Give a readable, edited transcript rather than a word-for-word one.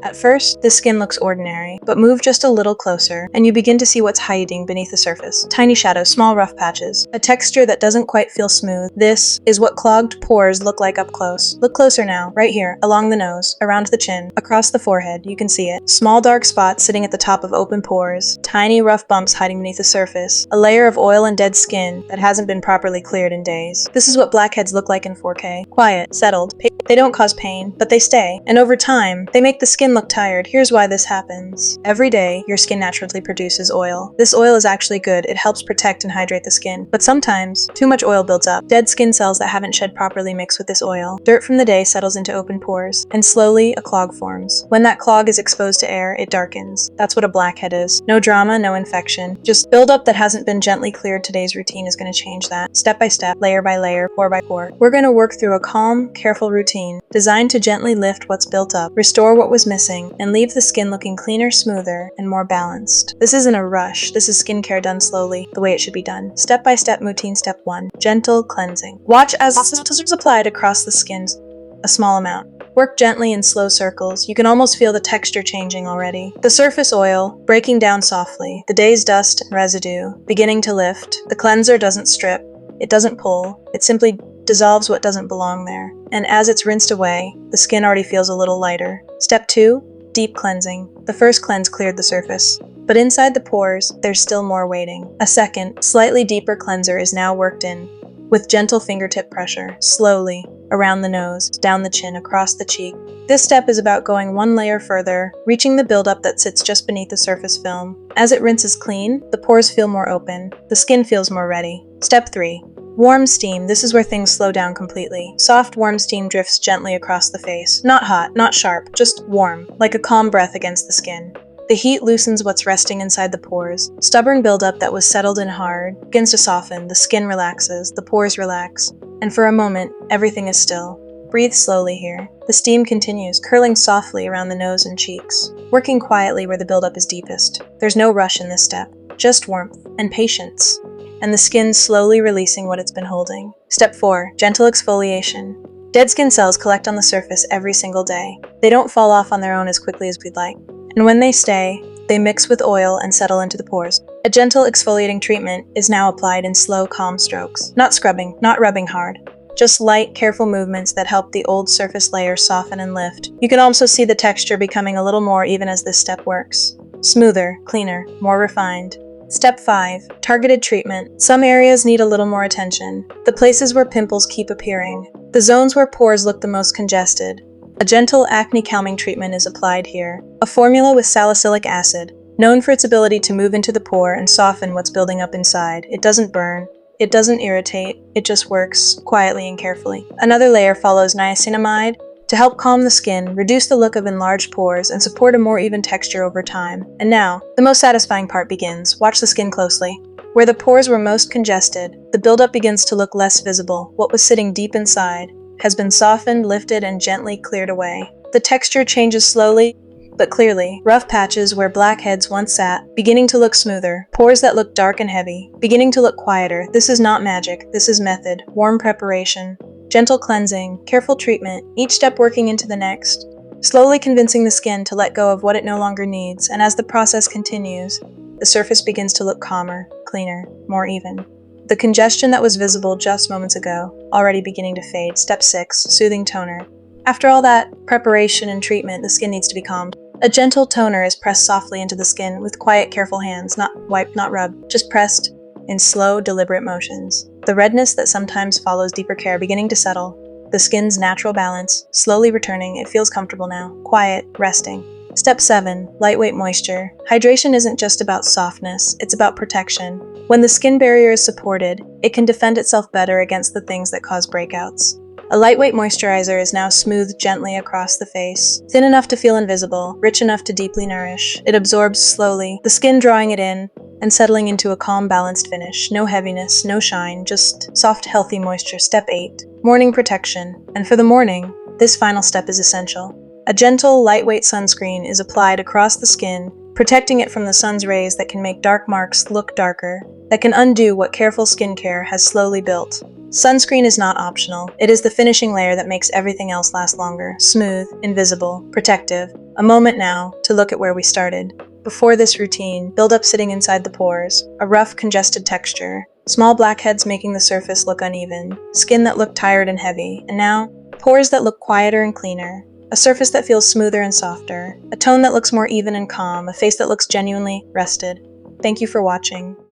At first, the skin looks ordinary, but move just a little closer, and you begin to see what's hiding beneath the surface. Tiny shadows, small rough patches, a texture that doesn't quite feel smooth. This is what clogged pores look like up close. Look closer now, right here, along the nose, around the chin, across the forehead, you can see it. Small dark spots sitting at the top of open pores, tiny rough bumps hiding beneath the surface, a layer of oil and dead skin that hasn't been properly cleared in days. This is what blackheads look like in 4K. Quiet, settled. They don't cause pain, but they stay. And over time, they make the skin look tired. Here's why this happens. Every day, your skin naturally produces oil. This oil is actually good. It helps protect and hydrate the skin. But sometimes, too much oil builds up. Dead skin cells that haven't shed properly mix with this oil. Dirt from the day settles into open pores, and slowly a clog forms. When that clog is exposed to air, it darkens. That's what a blackhead is. No drama, no infection. Just buildup that hasn't been gently cleared. Today's routine is going to change that. Step by step, layer by layer, pore by pore. We're going to work through a calm, careful routine designed to gently lift what's built up, restore what was missing, and leave the skin looking cleaner, smoother, and more balanced. This isn't a rush. This is skincare done slowly, the way it should be done. Step-by-step routine. Step 1. Gentle cleansing. Watch as the is applied across the skin, a small amount. Work gently in slow circles. You can almost feel the texture changing already. The surface oil breaking down softly, the day's dust and residue beginning to lift. The cleanser doesn't strip, it doesn't pull, it simply dissolves what doesn't belong there. And as it's rinsed away, the skin already feels a little lighter. Step 2. Deep cleansing. The first cleanse cleared the surface, but inside the pores, there's still more waiting. A second, slightly deeper cleanser is now worked in, with gentle fingertip pressure, slowly, around the nose, down the chin, across the cheek. This step is about going one layer further, reaching the buildup that sits just beneath the surface film. As it rinses clean, the pores feel more open, the skin feels more ready. Step 3. Warm steam. This is where things slow down completely. Soft, warm steam drifts gently across the face. Not hot, not sharp, just warm, like a calm breath against the skin. The heat loosens what's resting inside the pores. Stubborn buildup that was settled and hard begins to soften, the skin relaxes, the pores relax, and for a moment, everything is still. Breathe slowly here. The steam continues, curling softly around the nose and cheeks, working quietly where the buildup is deepest. There's no rush in this step, just warmth and patience, and the skin slowly releasing what it's been holding. Step 4. Gentle exfoliation. Dead skin cells collect on the surface every single day. They don't fall off on their own as quickly as we'd like. And when they stay, they mix with oil and settle into the pores. A gentle exfoliating treatment is now applied in slow, calm strokes. Not scrubbing, not rubbing hard. Just light, careful movements that help the old surface layers soften and lift. You can also see the texture becoming a little more even as this step works. Smoother, cleaner, more refined. Step 5. Targeted treatment. Some areas need a little more attention. The places where pimples keep appearing. The zones where pores look the most congested. A gentle acne calming treatment is applied here. A formula with salicylic acid, known for its ability to move into the pore and soften what's building up inside. It doesn't burn. It doesn't irritate. It just works quietly and carefully. Another layer follows niacinamide to help calm the skin, reduce the look of enlarged pores, and support a more even texture over time. And now, the most satisfying part begins. Watch the skin closely. Where the pores were most congested, the buildup begins to look less visible. What was sitting deep inside has been softened, lifted, and gently cleared away. The texture changes slowly, but clearly. Rough patches where blackheads once sat, beginning to look smoother. Pores that look dark and heavy, beginning to look quieter. This is not magic. This is method. Warm preparation. Gentle cleansing, careful treatment, each step working into the next, slowly convincing the skin to let go of what it no longer needs, and as the process continues, the surface begins to look calmer, cleaner, more even. The congestion that was visible just moments ago, already beginning to fade. Step 6. Soothing toner. After all that preparation and treatment, the skin needs to be calmed. A gentle toner is pressed softly into the skin with quiet, careful hands, not wiped, not rubbed, just pressed in slow, deliberate motions. The redness that sometimes follows deeper care beginning to settle, the skin's natural balance slowly returning. It feels comfortable now, quiet, resting. Step 7. Lightweight moisture. Hydration isn't just about softness, it's about protection. When the skin barrier is supported, it can defend itself better against the things that cause breakouts. A lightweight moisturizer is now smoothed gently across the face, thin enough to feel invisible, rich enough to deeply nourish. It absorbs slowly, the skin drawing it in, and settling into a calm, balanced finish. No heaviness, no shine, just soft, healthy moisture. Step 8. Morning protection. And for the morning, this final step is essential. A gentle, lightweight sunscreen is applied across the skin, protecting it from the sun's rays that can make dark marks look darker, that can undo what careful skincare has slowly built. Sunscreen is not optional. It is the finishing layer that makes everything else last longer, smooth, invisible, protective. A moment now to look at where we started. Before this routine, buildup sitting inside the pores, a rough, congested texture, small blackheads making the surface look uneven, skin that looked tired and heavy, and now, pores that look quieter and cleaner, a surface that feels smoother and softer, a tone that looks more even and calm, a face that looks genuinely rested. Thank you for watching.